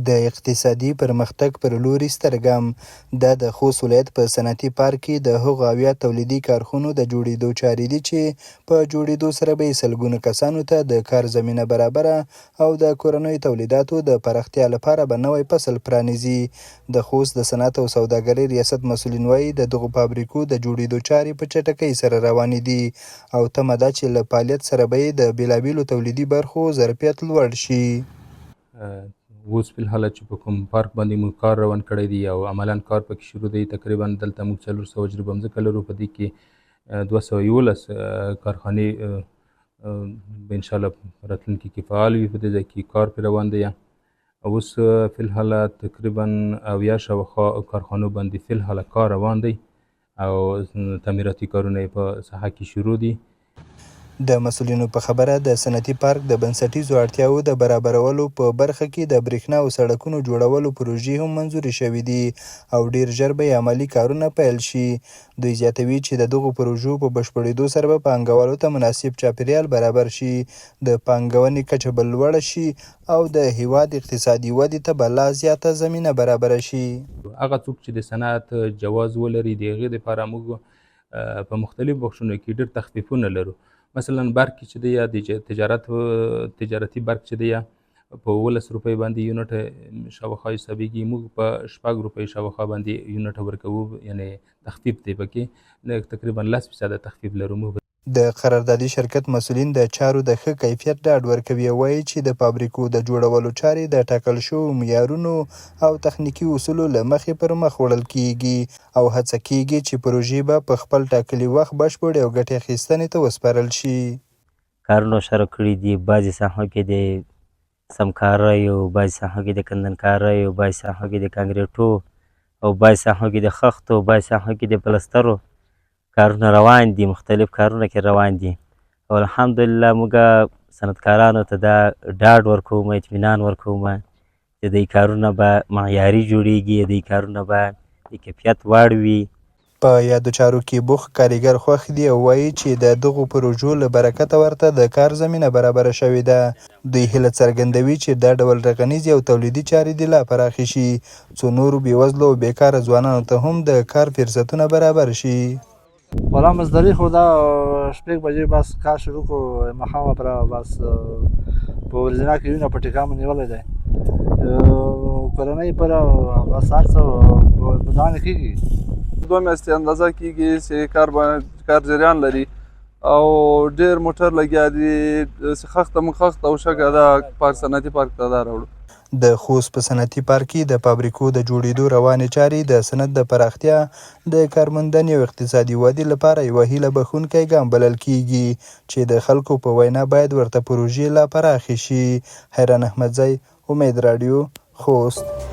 د اقتصادي پرمختګ پر لوري ستر ګام. دا د خوست ولایت په صنعتي پارک کې د هغو اویا تولیدي کارخونو د جوړېدو چارې دي چې په جوړېدو سره به یې سلګونو کسانو ته د کار زمینه برابره او د کورنیو تولیداتو د پراختیا لپاره به نوی فصل پرانیزي. د خوست د صنعت او سوداګرۍ ریاست مسؤلین وایي د دغو فابریکو د جوړېدو چارې په چټکۍ سره روانې دي او تمه ده چې له فعالیت سره به یې د بېلابېلو تولیدي برخو ظرفیت لوړ شي. اوس فی الحال چې په کوم پارک باندې موږ کار روان کړی دی او عملا کار پکې شروع دی، تقریبا دلته موږ 400 تجربه مځکه لرو. په دې کې 211 کارخانې به انشاءالله په راتلونکي کې فعال وي. په دې ځای کې کار پرې روان دی. اوس فی الحال تقریبا اویا شاوخوا کارخانو باندې فی الحال کار روان دی او تعمیراتي کارونه یې په ساحه کې شروع دي. د مسؤلینو په خبره د صنعتي پارک د بنسټیزو اړتیاوو د برابرولو په برخه کې د برېښنا او سړکونو جوړولو پروژې هم منظوري شوې دي او ډیر ژر به یې عملي کارونه پیل شي. دوی زیاتوي چې د دغو پروژو په بشپړېدو سره به پانګوالو ته مناسب چاپیریال برابر شي، د پانګونې کچه به لوړه شي او د هیواد اقتصادي ودې ته به لا زیاته زمینه برابره شي. هغه څوک چې د صنعت جواز ولري د هغې دپاره موږ په مختلفو بخشونو کې ډېر تخفیفونه لرو. مثلا برق چې دی یا د تجارتي برق چې دی یا په 11 روپۍ باندې یونټ شاوخوا حسابېږي، موږ په 6 روپۍ شاوخوا باندې یونټ ورکوو، یعنې تخفیف دی پکې تقریبا 10% تخفیف لرو موږ. د قراردادي شرکت مسؤلین د چارو د ښه کیفیت ډاډ ورکوي او وایي چې د فابریکو د جوړولو چارې د ټاکل شویو معیارونو او تخنیکي اصولو له مخې پر مخ وړل کیږي او هڅه کیږي چې پروژې به په خپل ټاکلي وخت بشپړې او ګټې اخیستنې ته وسپارل شي. کارونه شروع کړي دي، بعضې ساحو کې د سمکارۍ او بعضې ساحو کې د کندنکارۍ او بعضې ساحو کې د کانکریټو او بعضې ساحو کې د خښتو او بعضې ساحو کې د پلسترو کارونه روان دي. مختلف کارونه کې روان دي او الحمدلله موږ صنعتکارانو ته دا ډاډ ورکوم، اطمینان ورکوم چې دوی کارونه به معیاري جوړیږي، دوی کارونه به د کیفیت وړ وي. په یادو چارو کې بوخت کارګر خوښ دي او وایي چې د دغو پروژو له برکته ورته د کار زمینه برابره شوې ده. دوی هیله څرګندوي چې دا ډول رغنیزې او تولیدي چارې دې لا پراخې شي څو نورو بېوزلو او بیکاره ځوانانو ته هم د کار فرصتونه برابر شي. والا مزدلي خو دا 6 بجې بس کار شروع کړو، ماښامه پره بس په ورځنه کې وینه په ټیکا مې نیولی دی. کورنۍ پره بس هر څه په ځان کېږي. 2 میاشتې اندازه کېږي چې کار جریان لري او ډېر موټر لګیا دي. خښته موږ خښته او شګه دا صنعتي پارک ته دا راوړو. د خوست په صنعتي پارک کې د فابریکو د جوړېدو روانې چارې د صنعت د پراختیا، د کارموندنې او اقتصادي ودې لپاره یوه هیله بښونکی ګام بلل کیږي چې د خلکو په وینا باید ورته پروژې لا پراخې شي. حیران احمدزی، امید راډیو، خوست.